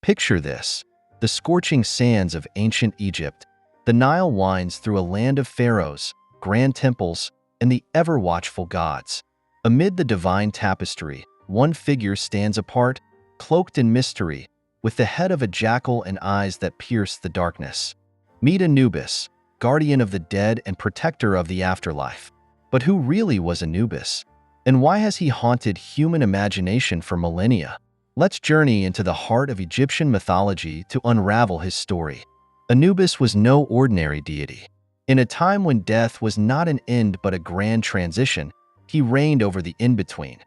Picture this: the scorching sands of ancient Egypt. The Nile winds through a land of pharaohs, grand temples, and the ever-watchful gods. Amid the divine tapestry, one figure stands apart, cloaked in mystery, with the head of a jackal and eyes that pierce the darkness. Meet Anubis, guardian of the dead and protector of the afterlife. But who really was Anubis? And why has he haunted human imagination for millennia? Let's journey into the heart of Egyptian mythology to unravel his story. Anubis was no ordinary deity. In a time when death was not an end but a grand transition, he reigned over the in-between,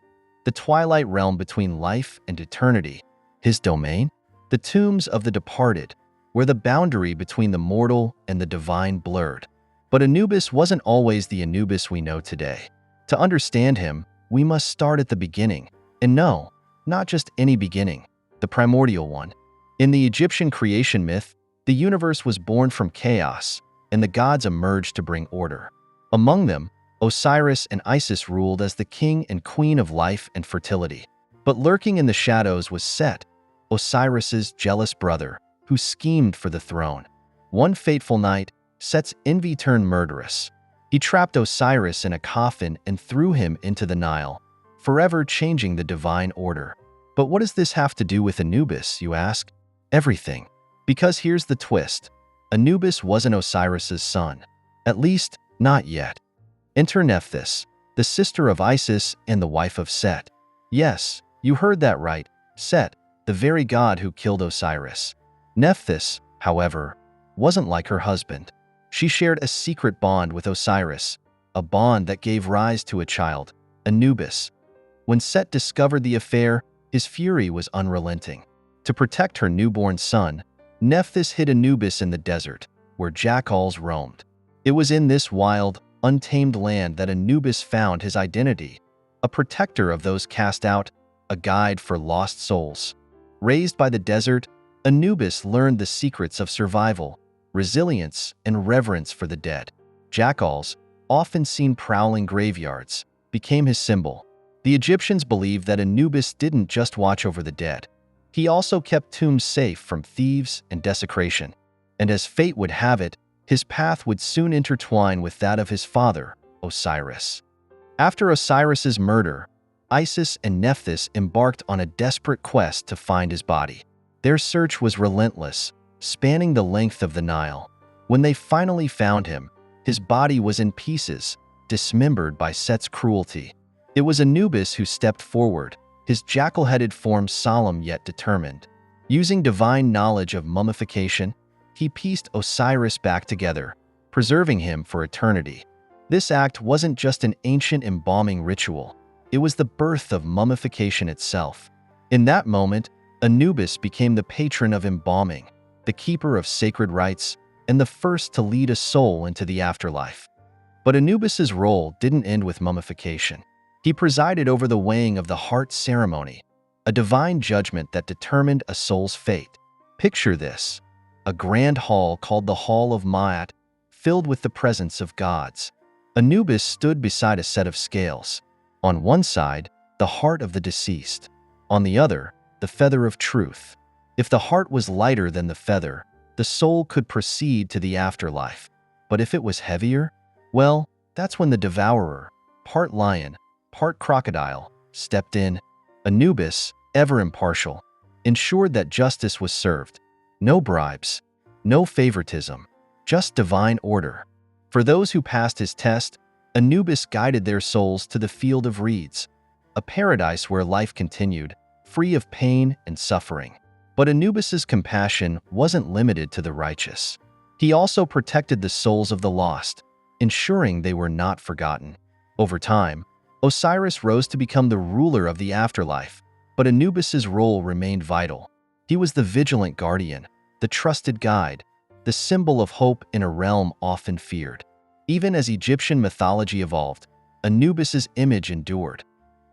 the twilight realm between life and eternity. His domain? The tombs of the departed, where the boundary between the mortal and the divine blurred. But Anubis wasn't always the Anubis we know today. To understand him, we must start at the beginning. And no, not just any beginning, the primordial one. In the Egyptian creation myth, the universe was born from chaos, and the gods emerged to bring order. Among them, Osiris and Isis ruled as the king and queen of life and fertility. But lurking in the shadows was Set, Osiris's jealous brother, who schemed for the throne. One fateful night, Set's envy turned murderous. He trapped Osiris in a coffin and threw him into the Nile, forever changing the divine order. But what does this have to do with Anubis, you ask? Everything. Because here's the twist. Anubis wasn't Osiris's son. At least, not yet. Enter Nephthys, the sister of Isis and the wife of Set. Yes, you heard that right, Set, the very god who killed Osiris. Nephthys, however, wasn't like her husband. She shared a secret bond with Osiris, a bond that gave rise to a child, Anubis. When Set discovered the affair, his fury was unrelenting. To protect her newborn son, Nephthys hid Anubis in the desert, where jackals roamed. It was in this wild, untamed land that Anubis found his identity, a protector of those cast out, a guide for lost souls. Raised by the desert, Anubis learned the secrets of survival, resilience, and reverence for the dead. Jackals, often seen prowling graveyards, became his symbol. The Egyptians believed that Anubis didn't just watch over the dead. He also kept tombs safe from thieves and desecration. And as fate would have it, his path would soon intertwine with that of his father, Osiris. After Osiris's murder, Isis and Nephthys embarked on a desperate quest to find his body. Their search was relentless, spanning the length of the Nile. When they finally found him, his body was in pieces, dismembered by Set's cruelty. It was Anubis who stepped forward, his jackal-headed form solemn yet determined. Using divine knowledge of mummification, he pieced Osiris back together, preserving him for eternity. This act wasn't just an ancient embalming ritual. It was the birth of mummification itself. In that moment, Anubis became the patron of embalming, the keeper of sacred rites, and the first to lead a soul into the afterlife. But Anubis's role didn't end with mummification. He presided over the weighing of the heart ceremony, a divine judgment that determined a soul's fate. Picture this: a grand hall called the Hall of Ma'at, filled with the presence of gods. Anubis stood beside a set of scales. On one side, the heart of the deceased. On the other, the feather of truth. If the heart was lighter than the feather, the soul could proceed to the afterlife. But if it was heavier, well, that's when the devourer, part lion, part crocodile, stepped in. Anubis, ever impartial, ensured that justice was served. No bribes, no favoritism, just divine order. For those who passed his test, Anubis guided their souls to the field of reeds, a paradise where life continued, free of pain and suffering. But Anubis's compassion wasn't limited to the righteous. He also protected the souls of the lost, ensuring they were not forgotten. Over time, Osiris rose to become the ruler of the afterlife, but Anubis's role remained vital. He was the vigilant guardian, the trusted guide, the symbol of hope in a realm often feared. Even as Egyptian mythology evolved, Anubis's image endured,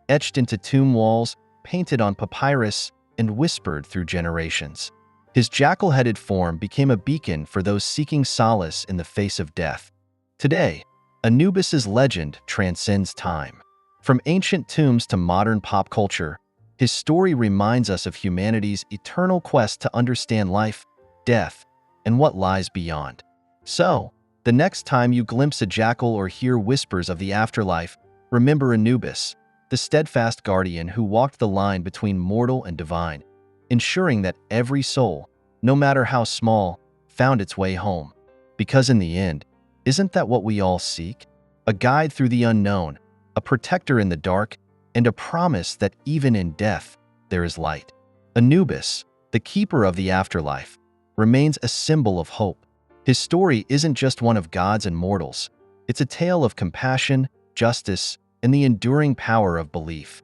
etched into tomb walls, painted on papyrus, and whispered through generations. His jackal-headed form became a beacon for those seeking solace in the face of death. Today, Anubis's legend transcends time. From ancient tombs to modern pop culture, His story reminds us of humanity's eternal quest to understand life, death, and what lies beyond. So, the next time you glimpse a jackal or hear whispers of the afterlife, remember Anubis, the steadfast guardian who walked the line between mortal and divine, ensuring that every soul, no matter how small, found its way home. Because in the end, isn't that what we all seek? A guide through the unknown, a protector in the dark, and a promise that even in death, there is light. Anubis, the keeper of the afterlife, remains a symbol of hope. His story isn't just one of gods and mortals. It's a tale of compassion, justice, and the enduring power of belief.